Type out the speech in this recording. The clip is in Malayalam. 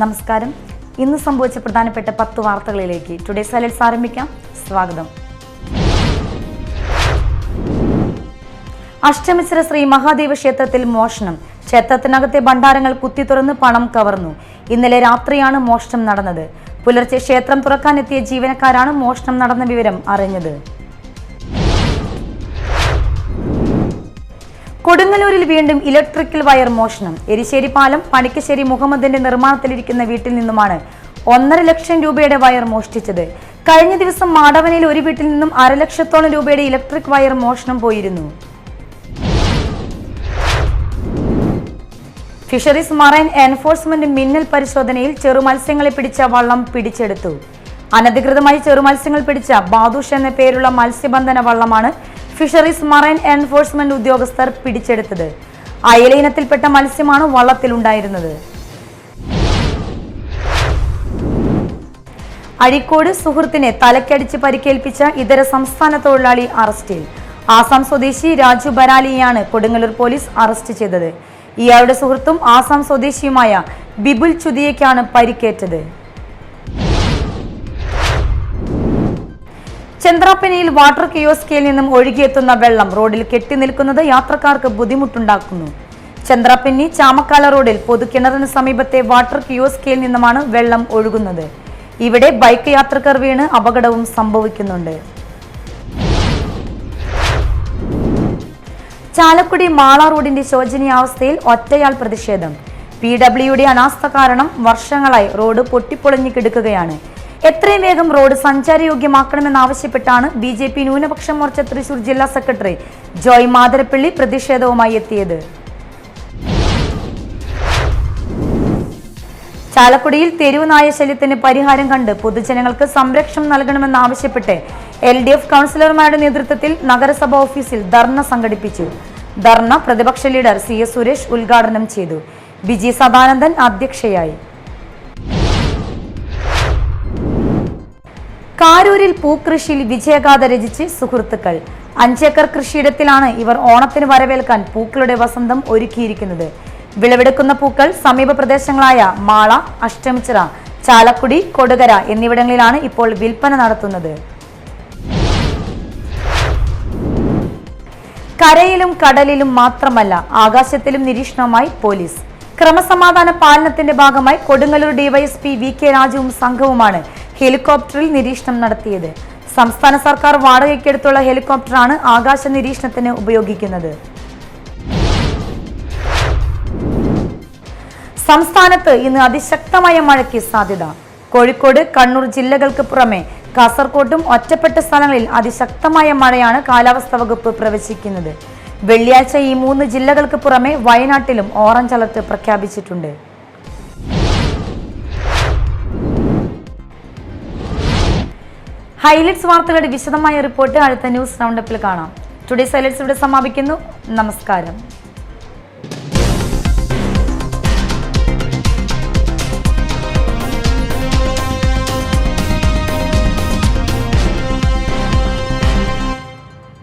നമസ്കാരം. ഇന്ന് സംഭവിച്ച പ്രധാനപ്പെട്ട 10 വാർത്തകളിലേക്ക് ടുഡേ സൈലൻസ് ആരംഭിക്കാം. സ്വാഗതം. അഷ്ടമിശ്ര ശ്രീ മഹാദേവ ക്ഷേത്രത്തിൽ മോഷണം. ക്ഷേത്രത്തിനകത്തെ ഭണ്ഡാരങ്ങൾ കുത്തി തുറന്ന് പണം കവർന്നു. ഇന്നലെ രാത്രിയാണ് മോഷണം നടന്നത്. പുലർച്ചെ ക്ഷേത്രം തുറക്കാനെത്തിയ ജീവനക്കാരാണ് മോഷണം നടന്ന വിവരം അറിഞ്ഞത്. കൊടുങ്ങല്ലൂരിൽ വീണ്ടും ഇലക്ട്രിക്കൽ വയർ മോഷണം. എരിശ്ശേരി പാലം പണിക്കശ്ശേരി മുഹമ്മദിന്റെ നിർമ്മാണത്തിലിരിക്കുന്ന വീട്ടിൽ നിന്നുമാണ് 1.5 ലക്ഷം രൂപയുടെ വയർ മോഷ്ടിച്ചത്. കഴിഞ്ഞ ദിവസം മാടവനയിൽ ഒരു വീട്ടിൽ നിന്നും 1/2 ലക്ഷത്തോളം രൂപയുടെ ഇലക്ട്രിക് വയർ മോഷണം പോയിരുന്നു. ഫിഷറീസ് മറൈൻ എൻഫോഴ്സ്മെന്റ് മിന്നൽ പരിശോധനയിൽ ചെറുമത്സ്യങ്ങളെ പിടിച്ച വള്ളം പിടിച്ചെടുത്തു. അനധികൃതമായി ചെറുമത്സ്യങ്ങൾ പിടിച്ച ബാദുഷ് എന്ന പേരുള്ള മത്സ്യബന്ധന വള്ളമാണ് ഫിഷറീസ് മറൈൻ എൻഫോഴ്സ്മെന്റ് ഉദ്യോഗസ്ഥർ പിടിച്ചെടുത്തത്. അയല ഇനത്തിൽപ്പെട്ട മത്സ്യമാണ് വള്ളത്തിലുണ്ടായിരുന്നത്. അഴീക്കോട് സുഹൃത്തിനെ തലക്കടിച്ച് പരിക്കേൽപ്പിച്ച ഇതര സംസ്ഥാന തൊഴിലാളി അറസ്റ്റിൽ. ആസാം സ്വദേശി രാജു ബരാലിയെയാണ് കൊടുങ്ങല്ലൂർ പോലീസ് അറസ്റ്റ് ചെയ്തത്. ഇയാളുടെ സുഹൃത്തും ആസാം സ്വദേശിയുമായ ബിബുൽ ചുതിയയ്ക്കാണ് പരിക്കേറ്റത്. ചന്ദ്രാപ്പനയിൽ വാട്ടർ കിയോസ്കിൽ നിന്നും ഒഴുകിയെത്തുന്ന വെള്ളം റോഡിൽ കെട്ടി നിൽക്കുന്നത് യാത്രക്കാർക്ക് ബുദ്ധിമുട്ടുണ്ടാക്കുന്നു. ചന്ദ്രാപ്പന്നി ചാമക്കാല റോഡിൽ പൊതുകിണറിന് സമീപത്തെ വാട്ടർ കിയോസ്കിൽ നിന്നുമാണ് വെള്ളം ഒഴുകുന്നത്. ഇവിടെ ബൈക്ക് യാത്രക്കാർ വീണ് അപകടവും സംഭവിക്കുന്നുണ്ട്. ചാലക്കുടി മാള റോഡിന്റെ ശോചനീയാവസ്ഥയിൽ ഒറ്റയാൾ പ്രതിഷേധം. PWയുടെ അനാസ്ഥ കാരണം വർഷങ്ങളായി റോഡ് പൊട്ടിപ്പൊളിഞ്ഞു കിടക്കുകയാണ്. എത്രയും വേഗം റോഡ് സഞ്ചാരയോഗ്യമാക്കണമെന്നാവശ്യപ്പെട്ടാണ് BJP ന്യൂനപക്ഷ മോർച്ച തൃശൂർ ജില്ലാ സെക്രട്ടറി ജോയ് മാതരപ്പള്ളി പ്രതിഷേധവുമായി എത്തിയത്. ചാലക്കുടിയിൽ തെരുവ് നായ ശല്യത്തിന് പരിഹാരം കണ്ട് പൊതുജനങ്ങൾക്ക് സംരക്ഷണം നൽകണമെന്നാവശ്യപ്പെട്ട് LDF കൗൺസിലർമാരുടെ നേതൃത്വത്തിൽ നഗരസഭ ഓഫീസിൽ ധർണ സംഘടിപ്പിച്ചു. ധർണ പ്രതിപക്ഷ ലീഡർ CS സുരേഷ് ഉദ്ഘാടനം ചെയ്തു. ബിജി സദാനന്ദൻ അധ്യക്ഷയായി. കാരൂരിൽ പൂക്കൃഷിയിൽ വിജയഗാഥ രചിച്ച് സുഹൃത്തുക്കൾ. 5 ഏക്കർ കൃഷിയിടത്തിലാണ് ഇവർ ഓണത്തിന് വരവേൽക്കാൻ പൂക്കളുടെ വസന്തം ഒരുക്കിയിരിക്കുന്നത്. വിളവെടുക്കുന്ന പൂക്കൾ സമീപ പ്രദേശങ്ങളായ മാള, അഷ്ടമിച്ചിറ, ചാലക്കുടി, കൊടകര എന്നിവിടങ്ങളിലാണ് ഇപ്പോൾ വിൽപ്പന നടത്തുന്നത്. കരയിലും കടലിലും മാത്രമല്ല ആകാശത്തിലും നിരീക്ഷണവുമായി പോലീസ്. ക്രമസമാധാന പാലനത്തിന്റെ ഭാഗമായി കൊടുങ്ങല്ലൂർ DYSP VK രാജുവും സംഘവുമാണ് ഹെലികോപ്റ്ററിൽ നിരീക്ഷണം നടത്തിയത്. സംസ്ഥാന സർക്കാർ വാടകയ്ക്കെടുത്തുള്ള ഹെലികോപ്റ്ററാണ് ആകാശ നിരീക്ഷണത്തിന് ഉപയോഗിക്കുന്നത്. സംസ്ഥാനത്ത് ഇന്ന് അതിശക്തമായ മഴയ്ക്ക് സാധ്യത. കോഴിക്കോട്, കണ്ണൂർ ജില്ലകൾക്ക് പുറമെ കാസർകോട്ടും ഒറ്റപ്പെട്ട സ്ഥലങ്ങളിൽ അതിശക്തമായ മഴയാണ് കാലാവസ്ഥാ വകുപ്പ് പ്രവചിക്കുന്നത്. വെള്ളിയാഴ്ച ഈ 3 ജില്ലകൾക്ക് പുറമെ വയനാട്ടിലും ഓറഞ്ച് അലർട്ട് പ്രഖ്യാപിച്ചിട്ടുണ്ട്. ഹൈലൈറ്റ്സ് വാർത്തകളുടെ വിശദമായ റിപ്പോർട്ട് അടുത്ത ന്യൂസ് റൗണ്ടപ്പിൽ കാണാം. ടുഡേ സൈലൻസ് ഇവിടെ സമാപിക്കുന്നു. നമസ്കാരം.